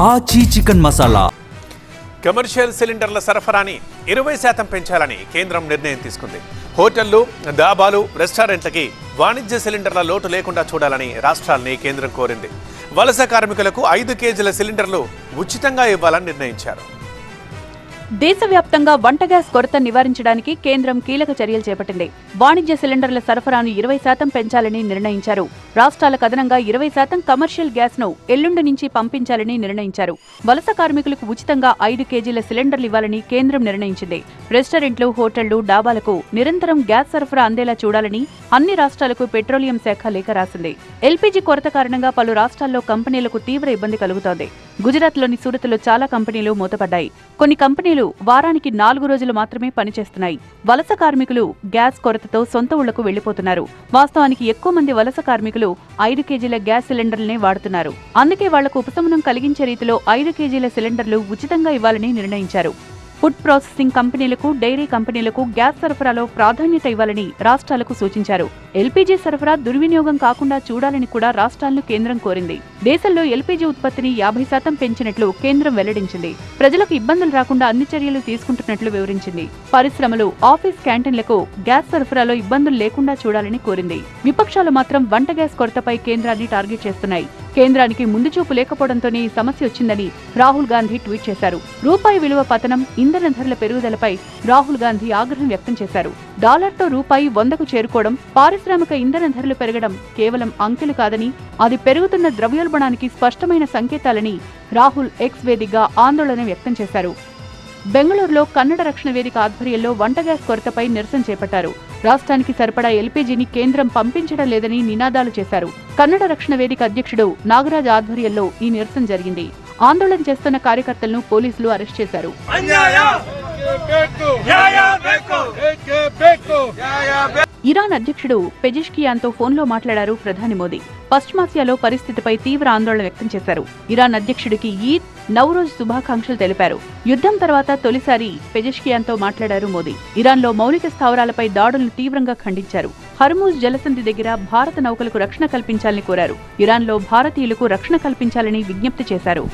ఆచి chicken masala. Commercial సిలిండర్ల సరఫరాని 20% పెంచాలని కేంద్రం నిర్ణయం తీసుకుంది. హోటళ్లు, డాబాలు, రెస్టారెంట్లకి వాణిజ్య సిలిండర్ల లోటు లేకుండా చూడాలని రాష్ట్రాల్ని కేంద్రం కోరింది. వలస కార్మికులకు 5 కేజీల సిలిండర్లు ఉచితంగా ఇవ్వాలని నిర్ణయించారు. దేశవ్యాప్తంగా వంట గ్యాస్ కొరత నివారించడానికి కేంద్రం కీలక చర్యలు చేపట్టింది. వాణిజ్య సిలిండర్ల సరఫరాను 20% పెంచాలని నిర్ణయించారు. రాష్ట్రాలకు అదనంగా 20% కమర్షియల్ గ్యాస్ ను ఎల్లుండి నుంచి పంపించాలని నిర్ణయించారు. వలస కార్మికులకు ఉచితంగా 5 కేజీల సిలిండర్లు ఇవ్వాలని కేంద్రం నిర్ణయించింది. రెస్టారెంట్లు, హోటళ్లు, డాబాలకు నిరంతరం గ్యాస్ సరఫరా అందేలా చూడాలని అన్ని రాష్ట్రాలకు పెట్రోలియం శాఖ లేఖ రాసింది. ఎల్పీజీ కొరత కారణంగా పలు రాష్ట్రాల్లో కంపెనీలకు తీవ్ర ఇబ్బంది కలుగుతోంది. గుజరాత్లోని సూరత్లో చాలా కంపెనీలు మూతపడ్డాయి. కొన్ని కంపెనీలు వారానికి 4 రోజులు మాత్రమే పనిచేస్తున్నాయి. వలస కార్మికులు గ్యాస్ కొరతతో సొంత ఊళ్లకు వెళ్లిపోతున్నారు. వాస్తవానికి ఎక్కువ మంది వలస కార్మికులు 5 కేజీల గ్యాస్ సిలిండర్లనే వాడుతున్నారు. అందుకే వాళ్లకు ఉపశమనం కలిగించే రీతిలో 5 కేజీల సిలిండర్లు ఉచితంగా ఇవ్వాలని నిర్ణయించారు. ఫుడ్ ప్రాసెసింగ్ కంపెనీలకు, డైరీ కంపెనీలకు గ్యాస్ సరఫరాలో ప్రాధాన్యత ఇవ్వాలని రాష్ట్రాలకు సూచించారు. ఎల్పీజీ సరఫరా దుర్వినియోగం కాకుండా చూడాలని కూడా రాష్ట్రాలను కేంద్రం కోరింది. దేశంలో ఎల్పీజీ ఉత్పత్తిని 50% పెంచినట్లు కేంద్రం వెల్లడించింది. ప్రజలకు ఇబ్బందులు రాకుండా అన్ని చర్యలు తీసుకుంటున్నట్లు వివరించింది. పరిశ్రమలు, ఆఫీస్ క్యాంటీన్లకు గ్యాస్ సరఫరాలో ఇబ్బందులు లేకుండా చూడాలని కోరింది. విపక్షాలు మాత్రం వంట గ్యాస్ కొరతపై కేంద్రాన్ని టార్గెట్ చేస్తున్నాయి. కేంద్రానికి ముందుచూపు లేకపోవడంతోనే ఈ సమస్య వచ్చిందని రాహుల్ గాంధీ ట్వీట్ చేశారు. రూపాయి విలువ పతనం, ఇంధన ధరల పెరుగుదలపై రాహుల్ గాంధీ ఆగ్రహం వ్యక్తం చేశారు. డాలర్తో రూపాయి 100కు చేరుకోవడం, పారిశ్రామిక ఇంధన ధరలు పెరగడం కేవలం అంకెలు కాదని, అది పెరుగుతున్న ద్రవ్యోల్బణానికి స్పష్టమైన సంకేతాలని రాహుల్ ఎక్స్ వేదికగా ఆందోళన వ్యక్తం చేశారు. బెంగళూరులో కన్నడ రక్షణ వేదిక ఆధ్వర్యంలో వంట గ్యాస్ కొరతపై నిరసన చేపట్టారు. రాష్ట్రానికి సరిపడా ఎల్పీజీని కేంద్రం పంపించడం లేదని నినాదాలు చేశారు. కన్నడ రక్షణ వేదిక అధ్యక్షుడు నాగరాజ్ ఆధ్వర్యంలో ఈ నిరసన జరిగింది. ఆందోళన చేస్తున్న కార్యకర్తలను పోలీసులు అరెస్ట్ చేశారు. ఇరాన్ అధ్యక్షుడు పెజెష్కియాన్తో ఫోన్లో మాట్లాడారు ప్రధాని మోదీ. పశ్చిమాసియాలో పరిస్థితిపై తీవ్ర ఆందోళన వ్యక్తం చేశారు. ఇరాన్ అధ్యక్షుడికి ఈద్, నవ్రోజ్ శుభాకాంక్షలు తెలిపారు. యుద్ధం తర్వాత తొలిసారి పెజెష్కియాన్తో మాట్లాడారు మోదీ. ఇరాన్లో మౌలిక స్థావరాలపై దాడులను తీవ్రంగా ఖండించారు. హర్మూజ్ జలసంధి దగ్గర భారత నౌకలకు రక్షణ కల్పించాలని కోరారు. ఇరాన్లో భారతీయులకు రక్షణ కల్పించాలని విజ్ఞప్తి చేశారు.